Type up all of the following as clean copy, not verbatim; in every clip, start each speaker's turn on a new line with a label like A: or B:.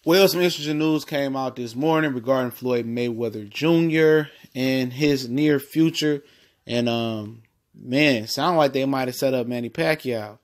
A: Well, some interesting news came out this morning regarding Floyd Mayweather Jr. and his near future. And, man, it sounded like they might have set up Manny Pacquiao.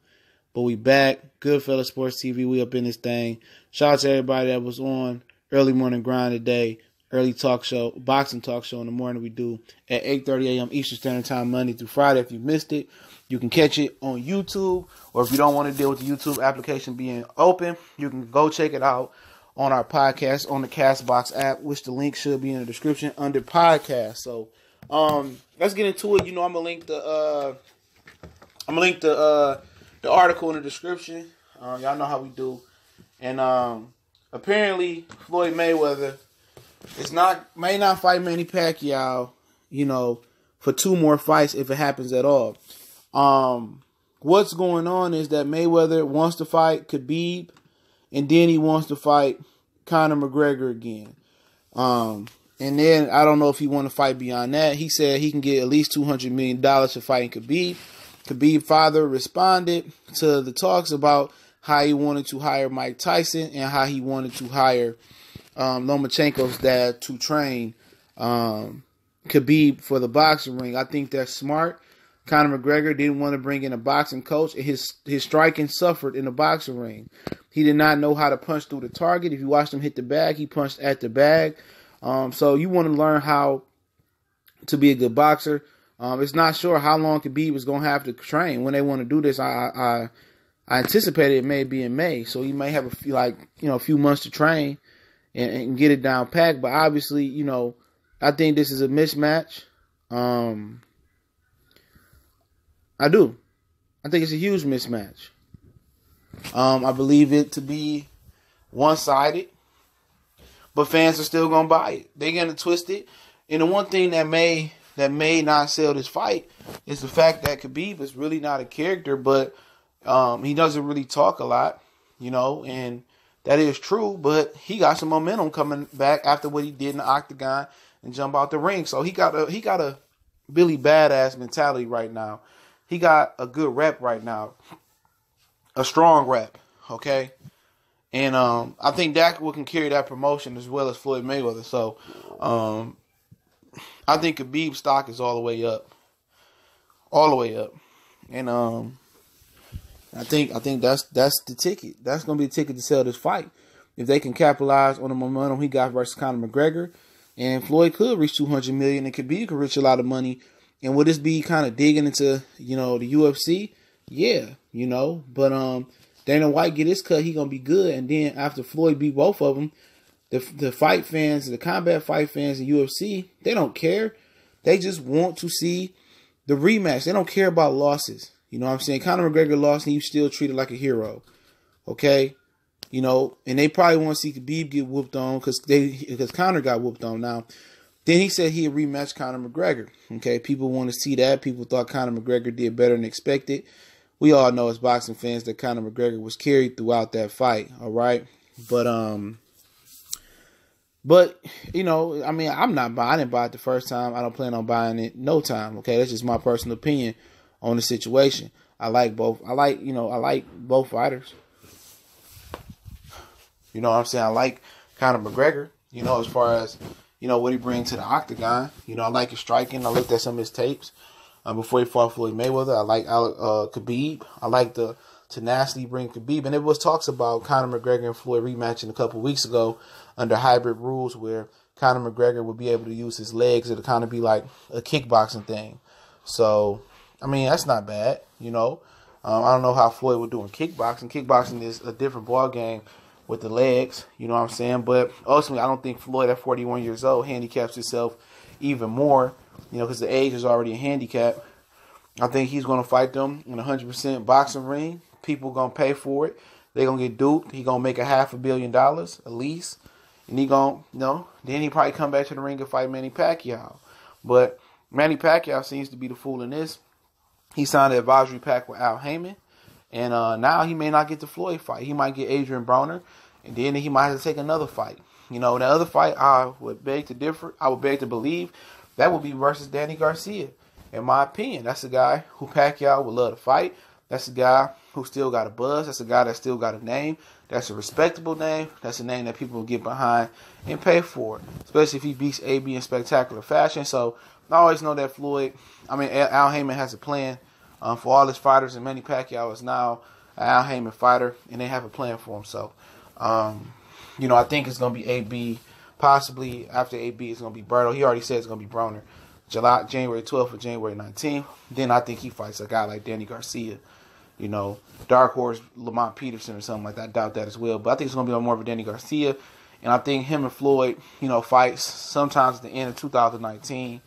A: But we back. Goodfellas Sports TV. We up in this thing. Shout out to everybody that was on early morning grind today. Early talk show, boxing talk show in the morning we do at 8:30 a.m. Eastern Standard Time, Monday through Friday. If you missed it, you can catch it on YouTube. Or if you don't want to deal with the YouTube application being open, you can go check it out on our podcast on the Castbox app, which the link should be in the description under podcast. So, let's get into it. You know, I'm gonna link the article in the description. Y'all know how we do. And apparently, Floyd Mayweather may not fight Manny Pacquiao, you know, for 2 more fights if it happens at all. What's going on is that Mayweather wants to fight Khabib, and then he wants to fight Conor McGregor again. And then I don't know if he want to fight beyond that. He said he can get at least $200 million for fighting Khabib. Khabib's father responded to the talks about how he wanted to hire Mike Tyson and how he wanted to hire Lomachenko's dad to train Khabib for the boxing ring. I think that's smart. Conor McGregor didn't want to bring in a boxing coach. His striking suffered in the boxing ring. He did not know how to punch through the target. If you watched him hit the bag, he punched at the bag. So you want to learn how to be a good boxer. It's not sure how long Khabib is going to have to train. When they want to do this, I anticipated it may be in May. So he may have a few months to train and get it down packed. But obviously, you know, I think this is a mismatch. I do. I think it's a huge mismatch. I believe it to be one-sided, but fans are still gonna buy it. They're gonna twist it. And the one thing that may not sell this fight is the fact that Khabib is really not a character, but he doesn't really talk a lot, you know, and that is true. But he got some momentum coming back after what he did in the octagon and jump out the ring. So he got a Billy Badass mentality right now. He got a good rep right now, a strong rep, okay? And I think that can carry that promotion as well as Floyd Mayweather. So I think Khabib's stock is all the way up, and I think that's the ticket. That's gonna be the ticket to sell this fight. If they can capitalize on the momentum he got versus Conor McGregor, and Floyd could reach $200 million, and Khabib could reach a lot of money. And would this be kind of digging into, you know, the UFC? Yeah, you know. But Dana White get his cut, he gonna be good. And then after Floyd beat both of them, the fight fans, the combat fight fans in UFC, they don't care. They just want to see the rematch. They don't care about losses. You know what I'm saying? Conor McGregor lost and he was still treated like a hero. Okay? You know, and they probably want to see Khabib get whooped on because Conor got whooped on now. Then he said he'd rematch Conor McGregor. Okay, people want to see that. People thought Conor McGregor did better than expected. We all know as boxing fans that Conor McGregor was carried throughout that fight. All right, but you know, I mean, I didn't buy it the first time. I don't plan on buying it no time. Okay, that's just my personal opinion on the situation. I like both. I like both fighters. You know what I'm saying? I like Conor McGregor. You know, as far as, you know, what he brings to the octagon. You know, I like his striking. I looked at some of his tapes before he fought Floyd Mayweather. I like Khabib. I like the tenacity bring Khabib. And there was talks about Conor McGregor and Floyd rematching a couple weeks ago under hybrid rules where Conor McGregor would be able to use his legs. It'll kind of be like a kickboxing thing. So, I mean, that's not bad, you know. I don't know how Floyd would do in kickboxing. Kickboxing is a different ball game with the legs, you know what I'm saying? But ultimately, I don't think Floyd at 41 years old handicaps himself even more, you know, because the age is already a handicap. I think he's going to fight them in a 100% boxing ring. People going to pay for it. They're going to get duped. He's going to make $500 million at least. And he going to, you know, then he probably come back to the ring and fight Manny Pacquiao. But Manny Pacquiao seems to be the fool in this. He signed an advisory pact with Al Heyman. And now he may not get the Floyd fight. He might get Adrian Broner, and then he might have to take another fight. You know, the other fight, I would beg to differ. I would beg to believe that would be versus Danny Garcia. In my opinion, that's a guy who Pacquiao would love to fight. That's a guy who still got a buzz. That's a guy that still got a name. That's a respectable name. That's a name that people will get behind and pay for, especially if he beats AB in spectacular fashion. So I always know that Al Heyman has a plan for all his fighters, and Manny Pacquiao is now an Al Heyman fighter, and they have a plan for him. So, I think it's going to be AB. Possibly after AB, it's going to be Berto. He already said it's going to be Broner. January 12th or January 19th. Then I think he fights a guy like Danny Garcia. Dark Horse, Lamont Peterson or something like that. I doubt that as well. But I think it's going to be more of a Danny Garcia. And I think him and Floyd, fights sometimes at the end of 2019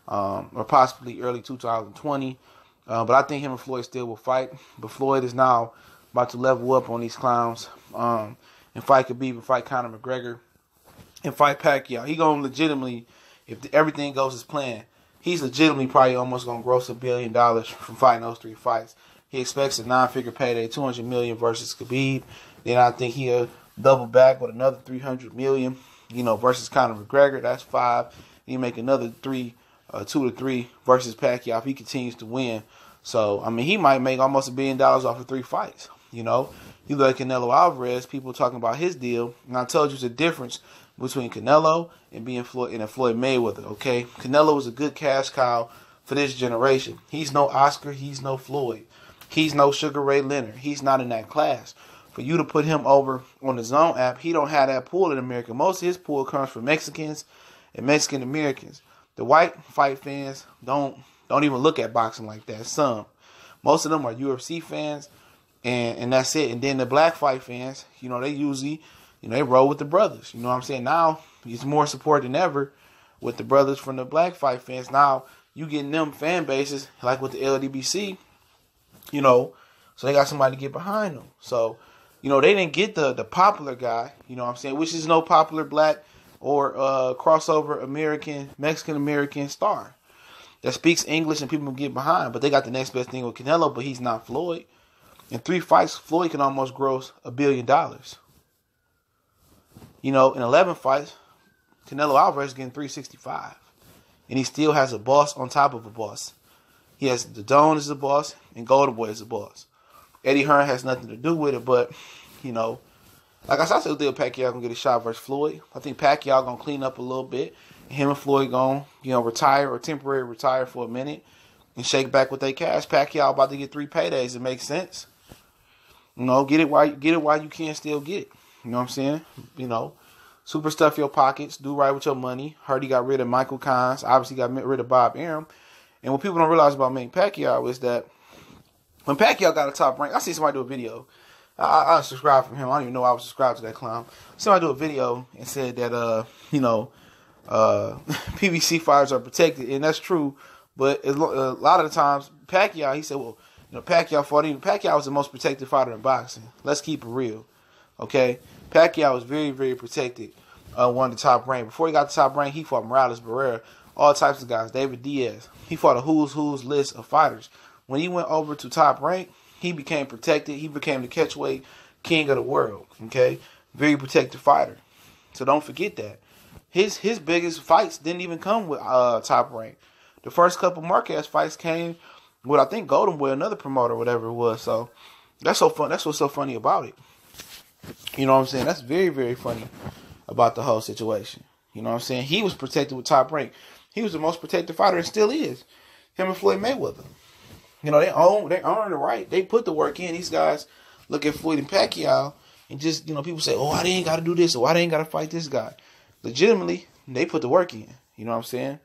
A: or possibly early 2020. But I think him and Floyd still will fight. But Floyd is now about to level up on these clowns and fight Khabib and fight Conor McGregor and fight Pacquiao. He going to legitimately, if everything goes as planned, he's legitimately probably almost going to gross $1 billion from fighting those 3 fights. He expects a 9-figure payday, $200 million versus Khabib. Then I think he'll double back with another $300 million, versus Conor McGregor. That's 5. He make another 2 to 3 versus Pacquiao if he continues to win. So he might make almost $1 billion off of 3 fights. You look at Canelo Alvarez. People talking about his deal, and I told you it's a difference between Canelo and being Floyd Mayweather. Okay, Canelo was a good cash cow for this generation. He's no Oscar. He's no Floyd. He's no Sugar Ray Leonard. He's not in that class. For you to put him over on the Zone app, he don't have that pull in America. Most of his pull comes from Mexicans and Mexican Americans. The white fight fans don't even look at boxing like that. Most of them are UFC fans, and that's it. And then the black fight fans, they usually, they roll with the brothers. You know what I'm saying? Now it's more support than ever with the brothers from the black fight fans. Now you getting them fan bases like with the LDBC. So they got somebody to get behind them. So, they didn't get the popular guy, which is no popular black or crossover Mexican-American star that speaks English and people can get behind. But they got the next best thing with Canelo, but he's not Floyd. In 3 fights, Floyd can almost gross $1 billion. In 11 fights, Canelo Alvarez is getting 365. And he still has a boss on top of a boss. He has the Don as a boss and Golden Boy as a boss. Eddie Hearn has nothing to do with it, but, like I said, I still think Pacquiao gonna get a shot versus Floyd. I think Pacquiao gonna clean up a little bit. And him and Floyd gonna, retire or temporarily retire for a minute and shake back with their cash. Pacquiao about to get 3 paydays. It makes sense. Get it while you can still get it. You know what I'm saying? Super stuff your pockets. Do right with your money. Heard he got rid of Michael Collins. Obviously got rid of Bob Arum. And what people don't realize about Manny Pacquiao is that when Pacquiao got a top rank, I see somebody do a video. I subscribed from him. I don't even know I was subscribed to that clown. Somebody do a video and said that, PBC fighters are protected. And that's true. But a lot of the times, Pacquiao, he said, well, Pacquiao was the most protected fighter in boxing. Let's keep it real. Okay? Pacquiao was very, very protected. Won the top rank. Before he got the top rank, he fought Morales, Barrera, all types of guys. David Diaz. He fought a who's list of fighters. When he went over to top rank, he became protected. He became the catchweight king of the world. Okay? Very protected fighter. So don't forget that. His biggest fights didn't even come with top rank. The first couple Marquez fights came with, I think, Golden Boy, another promoter, whatever it was. So that's so fun. That's what's so funny about it. You know what I'm saying? That's very, very funny about the whole situation. You know what I'm saying? He was protected with top rank. He was the most protected fighter and still is. Him and Floyd Mayweather. They earn the right. They put the work in. These guys look at Floyd and Pacquiao and just, people say, oh, I ain't got to do this, or I ain't got to fight this guy. Legitimately, they put the work in. You know what I'm saying?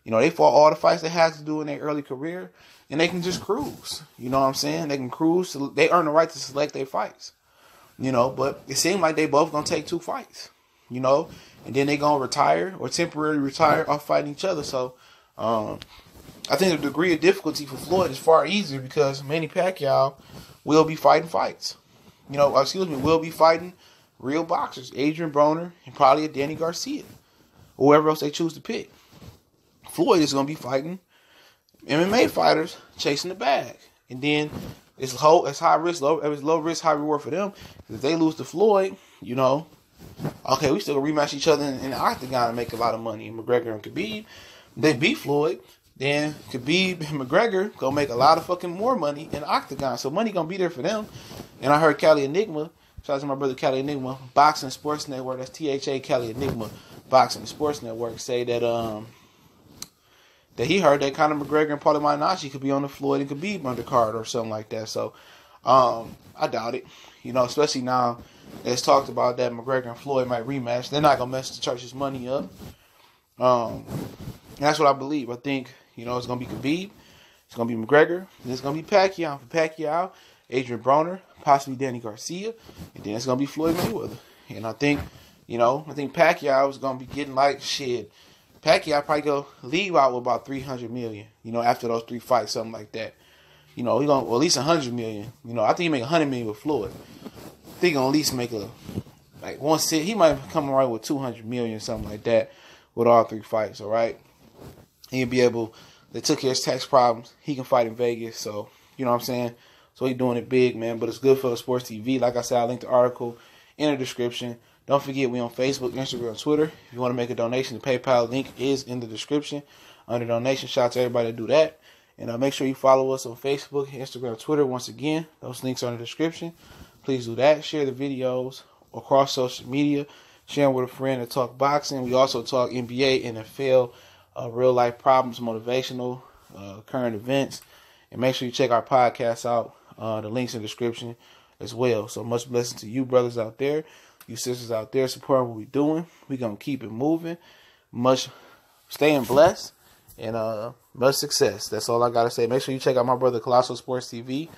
A: They fought all the fights they had to do in their early career, and they can just cruise. You know what I'm saying? They can cruise. They earn the right to select their fights. But it seemed like they both going to take 2 fights. And then they going to retire or temporarily retire off fighting each other. So, I think the degree of difficulty for Floyd is far easier because Manny Pacquiao will be fighting fights. Will be fighting real boxers. Adrian Broner and probably a Danny Garcia. Or whoever else they choose to pick. Floyd is going to be fighting MMA fighters chasing the bag. And then it's high risk, low risk, high reward for them. If they lose to Floyd, okay, we still rematch each other in the octagon and make a lot of money. And McGregor and Khabib, they beat Floyd. then Khabib and McGregor gonna make a lot of fucking more money in the octagon. So money gonna be there for them. And I heard Cali Enigma, shout out to my brother Cali Enigma, Boxing Sports Network, that's THA Cali Enigma, Boxing Sports Network, say that that he heard that Conor McGregor and Paulie Malignaggi could be on the Floyd and Khabib undercard or something like that. So I doubt it. You know, especially now it's talked about that McGregor and Floyd might rematch. They're not gonna mess the church's money up. And that's what I believe. I think, you know, it's gonna be Khabib, it's gonna be McGregor, and it's gonna be Pacquiao. For Pacquiao, Adrian Broner, possibly Danny Garcia, and then it's gonna be Floyd Mayweather. And I think, you know, Pacquiao is gonna be getting like shit. Pacquiao probably go leave out with about $300 million, you know, after those 3 fights, something like that. You know, he gonna, well, at least $100 million. You know, I think he make $100 million with Floyd. I think he gonna at least make one sit. He might come around with $200 million, something like that, with all 3 fights. All right, he'll be able. They took care of his tax problems. He can fight in Vegas, so you know what I'm saying. So he's doing it big, man. But it's good for the sports TV. Like I said, I linked the article in the description. Don't forget, we on Facebook, Instagram, Twitter. If you want to make a donation, the PayPal link is in the description under donation. Shout out to everybody that do that. And make sure you follow us on Facebook, Instagram, Twitter. Once again, those links are in the description. Please do that. Share the videos across social media. Share them with a friend and talk boxing. We also talk NBA, NFL, real life problems, motivational, current events. And make sure you check our podcast out. The links in the description as well. So much blessing to you brothers out there, you sisters out there supporting what we're doing. We're going to keep it moving. Much staying blessed and much success. That's all I got to say. Make sure you check out my brother Colossal Sports TV